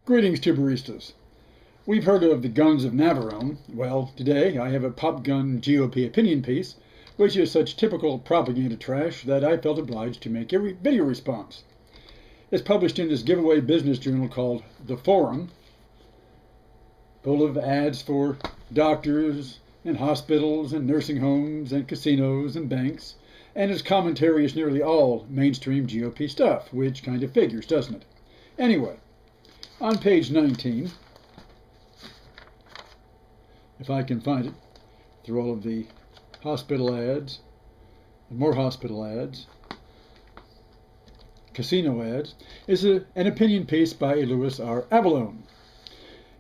Greetings to baristas. We've heard of the guns of Navarone. Well, today I have a Popgun GOP opinion piece, which is such typical propaganda trash that I felt obliged to make a video response. It's published in this giveaway business journal called The Forum, full of ads for doctors and hospitals and nursing homes and casinos and banks, and its commentary is nearly all mainstream GOP stuff, which kind of figures, doesn't it? Anyway, on page 19, if I can find it, through all of the hospital ads, and more hospital ads, casino ads, is an opinion piece by Louis R. Avallone.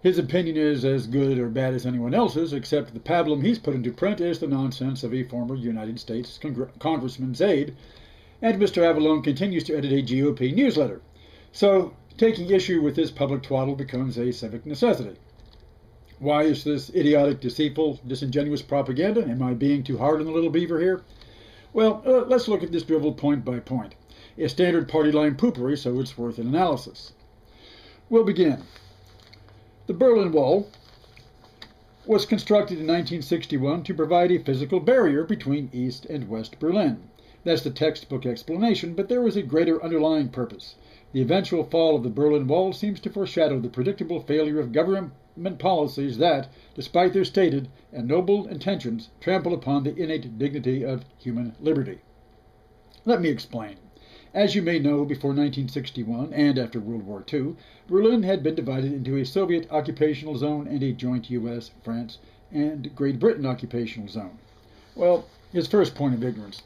His opinion is as good or bad as anyone else's, except the pablum he's put into print is the nonsense of a former United States congressman's aide, and Mr. Avallone continues to edit a GOP newsletter. So, taking issue with this public twaddle becomes a civic necessity. Why is this idiotic, deceitful, disingenuous propaganda? Am I being too hard on the little beaver here? Well, let's look at this drivel point by point. A standard party line poopery, so it's worth an analysis. We'll begin. The Berlin Wall was constructed in 1961 to provide a physical barrier between East and West Berlin. That's the textbook explanation, but there was a greater underlying purpose. The eventual fall of the Berlin Wall seems to foreshadow the predictable failure of government policies that, despite their stated and noble intentions, trample upon the innate dignity of human liberty. Let me explain. As you may know, before 1961 and after World War II, Berlin had been divided into a Soviet occupational zone and a joint U.S., France, and Great Britain occupational zone. Well, his first point of ignorance.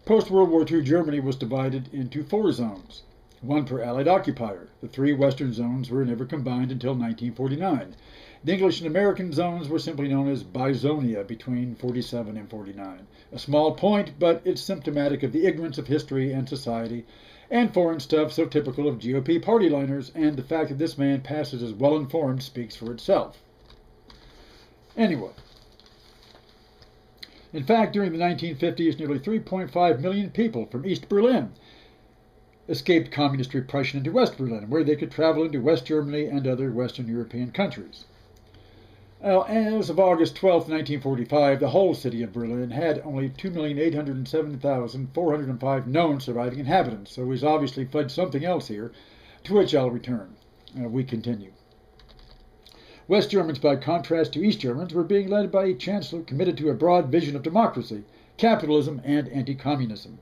Post-World War II Germany was divided into 4 zones, one per Allied occupier. The 3 Western zones were never combined until 1949. The English and American zones were simply known as Bizonia between 47 and 49. A small point, but it's symptomatic of the ignorance of history and society and foreign stuff so typical of GOP party liners, and the fact that this man passes as well-informed speaks for itself. Anyway, in fact, during the 1950s, nearly 3.5 million people from East Berlin escaped communist repression into West Berlin, where they could travel into West Germany and other Western European countries. Well, as of August 12, 1945, the whole city of Berlin had only 2,807,405 known surviving inhabitants, so he's obviously fled something else here, to which I'll return. We continue. West Germans, by contrast to East Germans, were being led by a chancellor committed to a broad vision of democracy, capitalism, and anti-communism.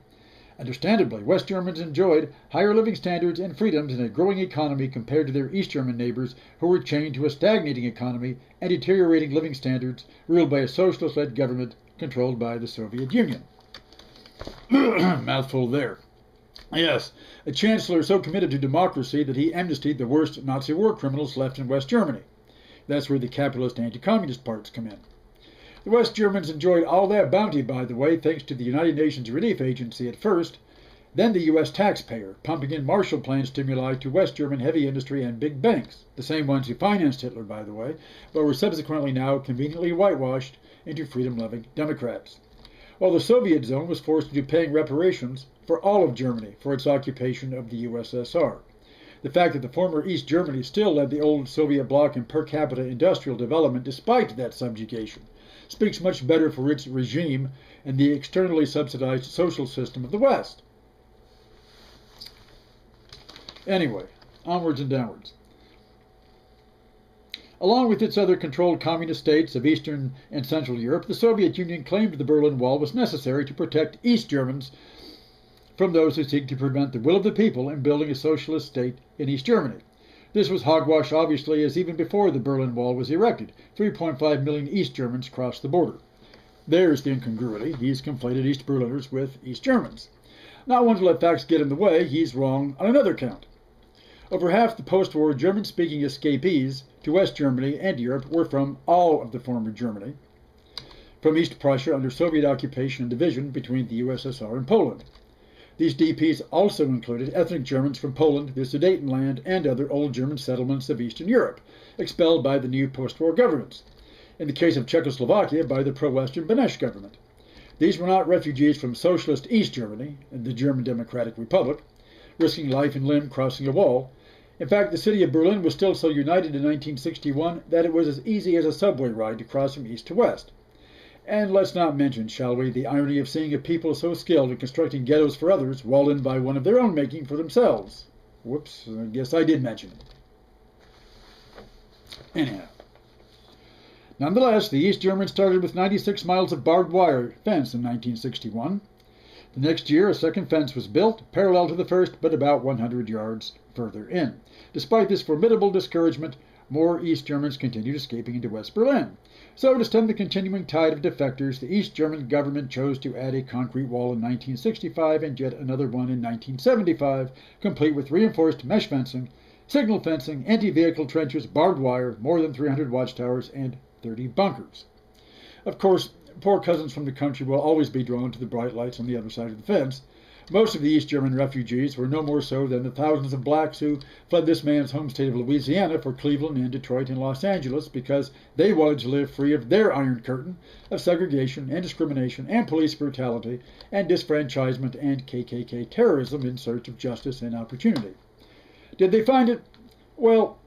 Understandably, West Germans enjoyed higher living standards and freedoms in a growing economy compared to their East German neighbors, who were chained to a stagnating economy and deteriorating living standards, ruled by a socialist-led government controlled by the Soviet Union. Mouthful there. Yes, a chancellor so committed to democracy that he amnestied the worst Nazi war criminals left in West Germany. That's where the capitalist anti-communist parts come in. The West Germans enjoyed all that bounty, by the way, thanks to the United Nations Relief Agency at first, then the U.S. taxpayer, pumping in Marshall Plan stimuli to West German heavy industry and big banks, the same ones who financed Hitler, by the way, but were subsequently now conveniently whitewashed into freedom-loving Democrats. While the Soviet zone was forced into paying reparations for all of Germany for its occupation of the USSR. The fact that the former East Germany still led the old Soviet bloc in per capita industrial development despite that subjugation speaks much better for its regime and the externally subsidized social system of the West. Anyway, onwards and downwards. Along with its other controlled communist states of Eastern and Central Europe, the Soviet Union claimed the Berlin Wall was necessary to protect East Germans from those who seek to prevent the will of the people in building a socialist state in East Germany. This was hogwash, obviously, as even before the Berlin Wall was erected, 3.5 million East Germans crossed the border. There's the incongruity. He's conflated East Berliners with East Germans. Not one to let facts get in the way, he's wrong on another count. Over half the post-war German-speaking escapees to West Germany and Europe were from all of the former Germany, from East Prussia under Soviet occupation and division between the USSR and Poland. These DPs also included ethnic Germans from Poland, the Sudetenland, and other old German settlements of Eastern Europe, expelled by the new post-war governments. In the case of Czechoslovakia, by the pro-Western Beneš government. These were not refugees from socialist East Germany, the German Democratic Republic, risking life and limb crossing a wall. In fact, the city of Berlin was still so united in 1961 that it was as easy as a subway ride to cross from east to west. And let's not mention, shall we, the irony of seeing a people so skilled in constructing ghettos for others walled in by one of their own making for themselves. Whoops, I guess I did mention it. Anyhow. Nonetheless, the East Germans started with 96 miles of barbed wire fence in 1961. The next year, a second fence was built, parallel to the first, but about 100 yards further in. Despite this formidable discouragement, more East Germans continued escaping into West Berlin. So, to stem the continuing tide of defectors, the East German government chose to add a concrete wall in 1965 and yet another one in 1975, complete with reinforced mesh fencing, signal fencing, anti-vehicle trenches, barbed wire, more than 300 watchtowers, and 30 bunkers. Of course, poor cousins from the country will always be drawn to the bright lights on the other side of the fence. Most of the East German refugees were no more so than the thousands of blacks who fled this man's home state of Louisiana for Cleveland and Detroit and Los Angeles because they wanted to live free of their iron curtain of segregation and discrimination and police brutality and disfranchisement and KKK terrorism in search of justice and opportunity. Did they find it? Well,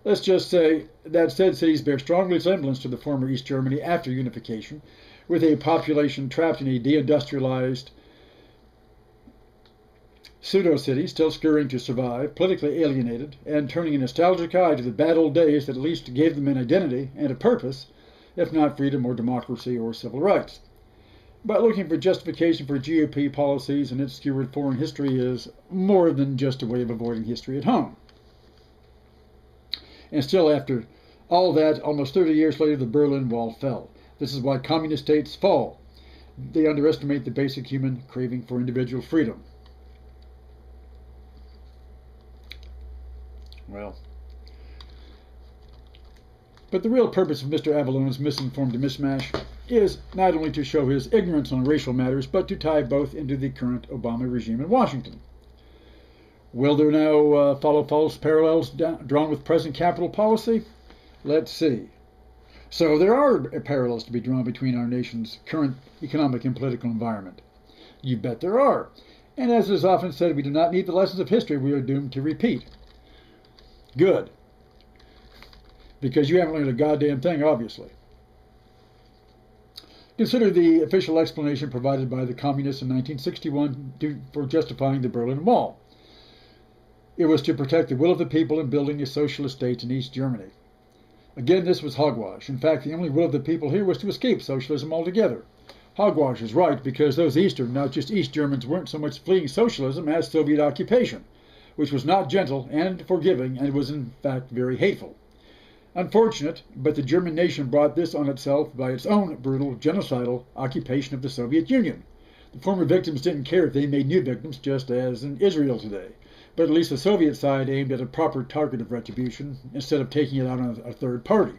let's just say that said cities bear strong resemblance to the former East Germany after unification, with a population trapped in a deindustrialized pseudo-city still scurrying to survive, politically alienated, and turning a nostalgic eye to the bad old days that at least gave them an identity and a purpose, if not freedom or democracy or civil rights. But looking for justification for GOP policies and its skewered foreign history is more than just a way of avoiding history at home. And still, after all that, almost 30 years later, the Berlin Wall fell. This is why communist states fall. They underestimate the basic human craving for individual freedom. Well, but the real purpose of Mr. Avallone's misinformed mishmash is not only to show his ignorance on racial matters, but to tie both into the current Obama regime in Washington. Will there now follow false parallels drawn with present capital policy? Let's see. So there are parallels to be drawn between our nation's current economic and political environment. You bet there are. And as is often said, we do not need the lessons of history we are doomed to repeat. Good. Because you haven't learned a goddamn thing, obviously. Consider the official explanation provided by the communists in 1961 for justifying the Berlin Wall. It was to protect the will of the people in building a socialist state in East Germany. Again, this was hogwash. In fact, the only will of the people here was to escape socialism altogether. Hogwash is right because those Eastern, not just East Germans, weren't so much fleeing socialism as Soviet occupation, which was not gentle and forgiving and was in fact very hateful. Unfortunate, but the German nation brought this on itself by its own brutal, genocidal occupation of the Soviet Union. The former victims didn't care if they made new victims, just as in Israel today. But at least the Soviet side aimed at a proper target of retribution instead of taking it out on a third party.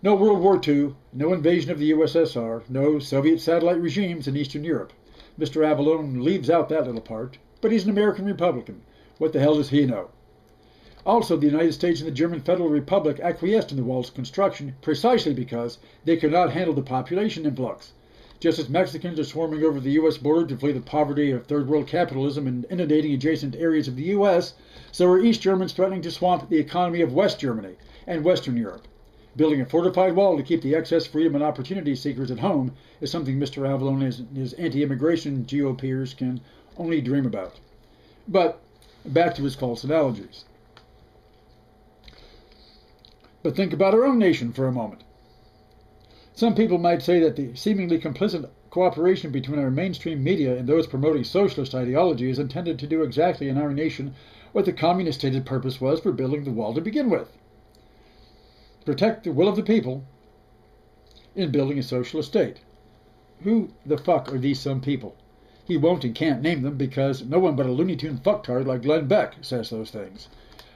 No World War II, no invasion of the USSR, no Soviet satellite regimes in Eastern Europe. Mr. Avallone leaves out that little part, but he's an American Republican. What the hell does he know? Also, the United States and the German Federal Republic acquiesced in the wall's construction precisely because they could not handle the population influx. Just as Mexicans are swarming over the U.S. border to flee the poverty of third world capitalism and inundating adjacent areas of the U.S., so are East Germans threatening to swamp the economy of West Germany and Western Europe. Building a fortified wall to keep the excess freedom and opportunity seekers at home is something Mr. Avallone and his anti-immigration GOPers can only dream about. But back to his false analogies. But think about our own nation for a moment. Some people might say that the seemingly complicit cooperation between our mainstream media and those promoting socialist ideology is intended to do exactly in our nation what the communist stated purpose was for building the wall to begin with. Protect the will of the people in building a socialist state. Who the fuck are these some people? He won't and can't name them because no one but a Looney Tune fucktard like Glenn Beck says those things.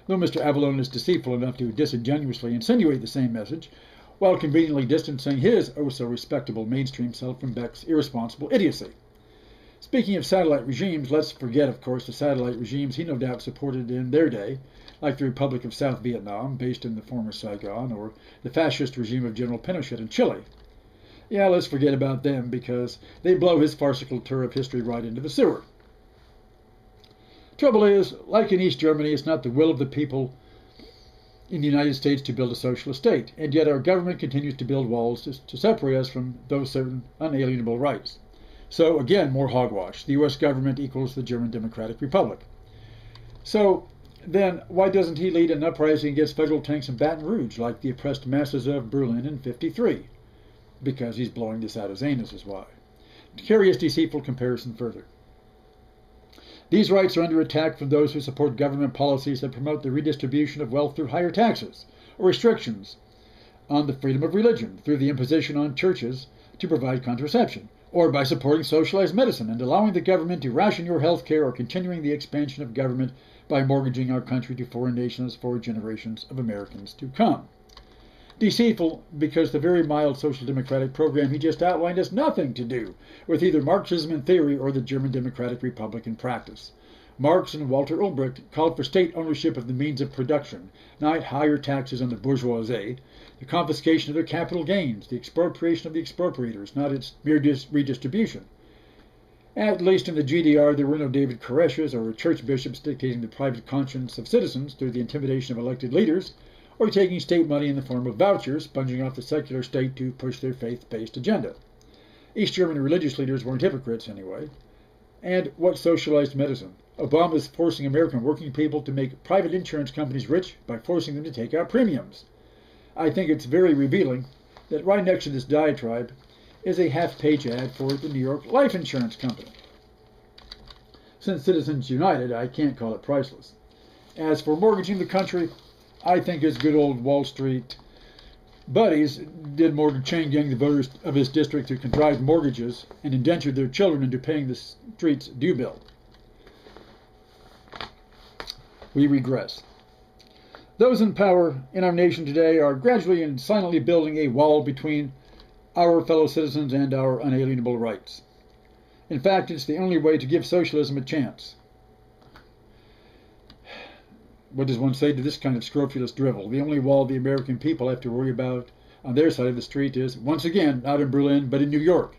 Though Mr. Avallone is deceitful enough to disingenuously insinuate the same message, while conveniently distancing his oh-so-respectable mainstream self from Beck's irresponsible idiocy. Speaking of satellite regimes, let's forget, of course, the satellite regimes he no doubt supported in their day, like the Republic of South Vietnam, based in the former Saigon, or the fascist regime of General Pinochet in Chile. Yeah, let's forget about them, because they blow his farcical tour of history right into the sewer. Trouble is, like in East Germany, it's not the will of the people in the United States to build a socialist state, and yet our government continues to build walls to separate us from those certain unalienable rights. So again, more hogwash. The U.S. government equals the German Democratic Republic. So then, why doesn't he lead an uprising against federal tanks in Baton Rouge, like the oppressed masses of Berlin in '53? Because he's blowing this out his anus is why. To carry his deceitful comparison further. These rights are under attack from those who support government policies that promote the redistribution of wealth through higher taxes, or restrictions on the freedom of religion through the imposition on churches to provide contraception, or by supporting socialized medicine and allowing the government to ration your health care, or continuing the expansion of government by mortgaging our country to foreign nations for generations of Americans to come. Deceitful because the very mild social democratic program he just outlined has nothing to do with either Marxism in theory or the German Democratic Republic in practice. Marx and Walter Ulbricht called for state ownership of the means of production, not higher taxes on the bourgeoisie, the confiscation of their capital gains, the expropriation of the expropriators, not its mere redistribution. At least in the GDR, there were no David Koresh's or church bishops dictating the private conscience of citizens through the intimidation of elected leaders, or taking state money in the form of vouchers, sponging off the secular state to push their faith-based agenda. East German religious leaders weren't hypocrites anyway. And what socialized medicine? Obama is forcing American working people to make private insurance companies rich by forcing them to take out premiums. I think it's very revealing that right next to this diatribe is a half-page ad for the New York Life Insurance Company. Since Citizens United, I can't call it priceless. As for mortgaging the country, I think his good old Wall Street buddies did more to chain gang the voters of his district who contrived mortgages and indentured their children into paying the street's due bill. We regress. Those in power in our nation today are gradually and silently building a wall between our fellow citizens and our unalienable rights. In fact, it's the only way to give socialism a chance. What does one say to this kind of scrofulous drivel? The only wall the American people have to worry about on their side of the street is, once again, not in Berlin, but in New York.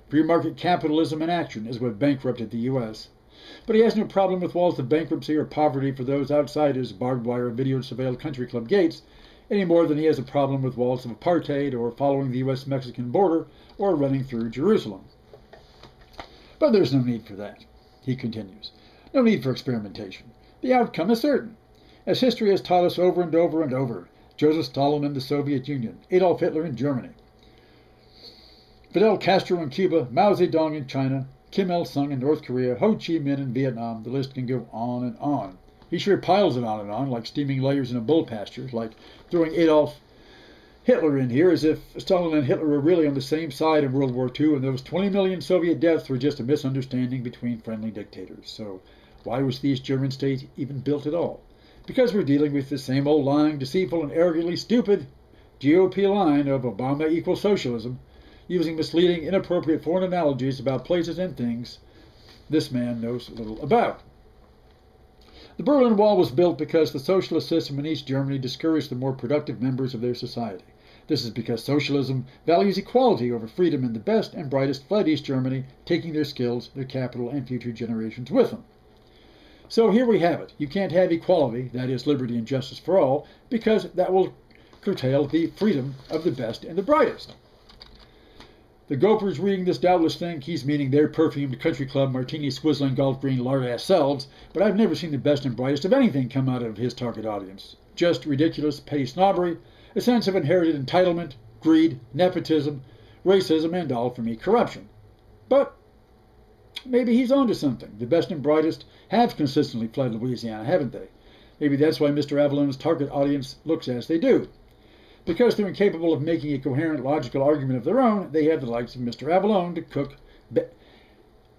Free market capitalism in action is what bankrupted the U.S. But he has no problem with walls of bankruptcy or poverty for those outside his barbed wire video-surveilled country club gates, any more than he has a problem with walls of apartheid or following the U.S.-Mexican border or running through Jerusalem. But there's no need for that, he continues. No need for experimentation. The outcome is certain. As history has taught us over and over and over, Joseph Stalin in the Soviet Union, Adolf Hitler in Germany, Fidel Castro in Cuba, Mao Zedong in China, Kim Il-sung in North Korea, Ho Chi Minh in Vietnam, the list can go on and on. He sure piles it on and on, like steaming layers in a bull pasture, like throwing Adolf Hitler in here as if Stalin and Hitler were really on the same side in World War II and those 20 million Soviet deaths were just a misunderstanding between friendly dictators. So why was the East German state even built at all? Because we're dealing with the same old lying, deceitful, and arrogantly stupid GOP line of Obama equals socialism, using misleading, inappropriate foreign analogies about places and things this man knows little about. The Berlin Wall was built because the socialist system in East Germany discouraged the more productive members of their society. This is because socialism values equality over freedom, and the best and brightest fled East Germany, taking their skills, their capital, and future generations with them. So here we have it. You can't have equality, that is liberty and justice for all, because that will curtail the freedom of the best and the brightest. The gopers reading this doubtless think he's meaning their perfumed country club, martini swizzling golf green lard-ass selves, but I've never seen the best and brightest of anything come out of his target audience. Just ridiculous petty snobbery, a sense of inherited entitlement, greed, nepotism, racism, and all for me corruption. But maybe he's onto something. The best and brightest have consistently fled Louisiana, haven't they? Maybe that's why Mr. Avallone's target audience looks as they do. Because they're incapable of making a coherent, logical argument of their own, they have the likes of Mr. Avallone to cook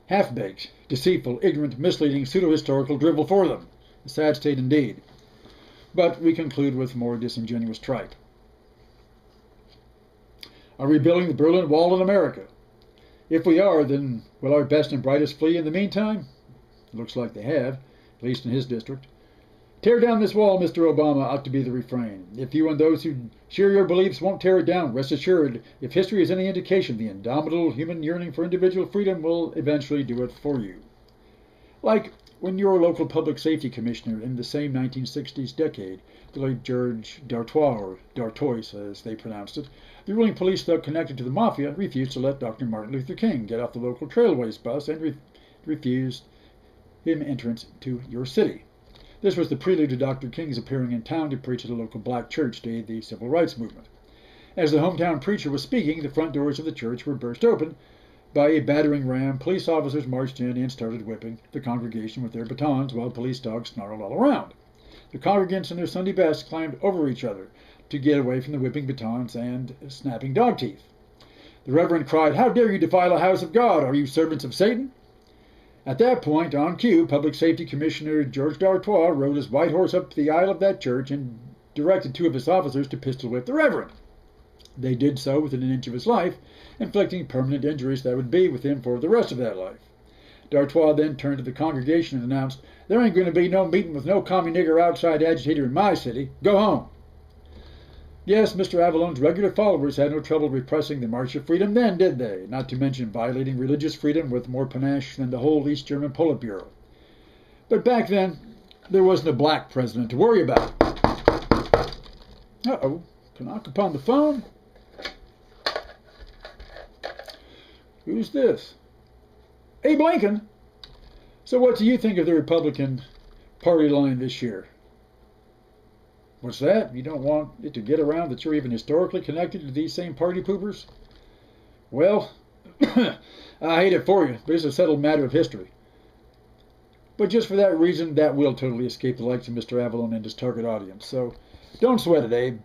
half-baked, deceitful, ignorant, misleading, pseudo-historical drivel for them. A sad state indeed. But we conclude with more disingenuous tripe. Are we building the Berlin Wall in America? If we are, then will our best and brightest flee in the meantime? It looks like they have, at least in his district. Tear down this wall, Mr. Obama, ought to be the refrain. If you and those who share your beliefs won't tear it down, rest assured, if history is any indication, the indomitable human yearning for individual freedom will eventually do it for you. Like when your local public safety commissioner in the same 1960s decade, the late George Dartois, or Dartois as they pronounced it, the ruling police thug connected to the mafia, refused to let Dr. Martin Luther King get off the local Trailways bus and refused him entrance to your city. This was the prelude to Dr. King's appearing in town to preach at a local black church to aid the civil rights movement. As the hometown preacher was speaking, the front doors of the church were burst open by a battering ram. Police officers marched in and started whipping the congregation with their batons while police dogs snarled all around. The congregants in their Sunday best climbed over each other to get away from the whipping batons and snapping dog teeth. The Reverend cried, "How dare you defile a house of God? Are you servants of Satan?" At that point, on cue, Public Safety Commissioner George Dartois rode his white horse up the aisle of that church and directed two of his officers to pistol whip the Reverend. They did so within an inch of his life, inflicting permanent injuries that would be with him for the rest of that life. Dartois then turned to the congregation and announced, "There ain't going to be no meeting with no commie nigger outside agitator in my city. Go home." Yes, Mr. Avallone's regular followers had no trouble repressing the March of Freedom then, did they? Not to mention violating religious freedom with more panache than the whole East German Politburo. But back then, there wasn't a black president to worry about. Uh-oh, knock upon the phone? Who's this? Abe Lincoln. So what do you think of the Republican Party line this year? What's that? You don't want it to get around that you're even historically connected to these same party poopers? Well, I hate it for you, but it's a settled matter of history. But just for that reason, that will totally escape the likes of Mr. Avallone and his target audience. So don't sweat it, Abe.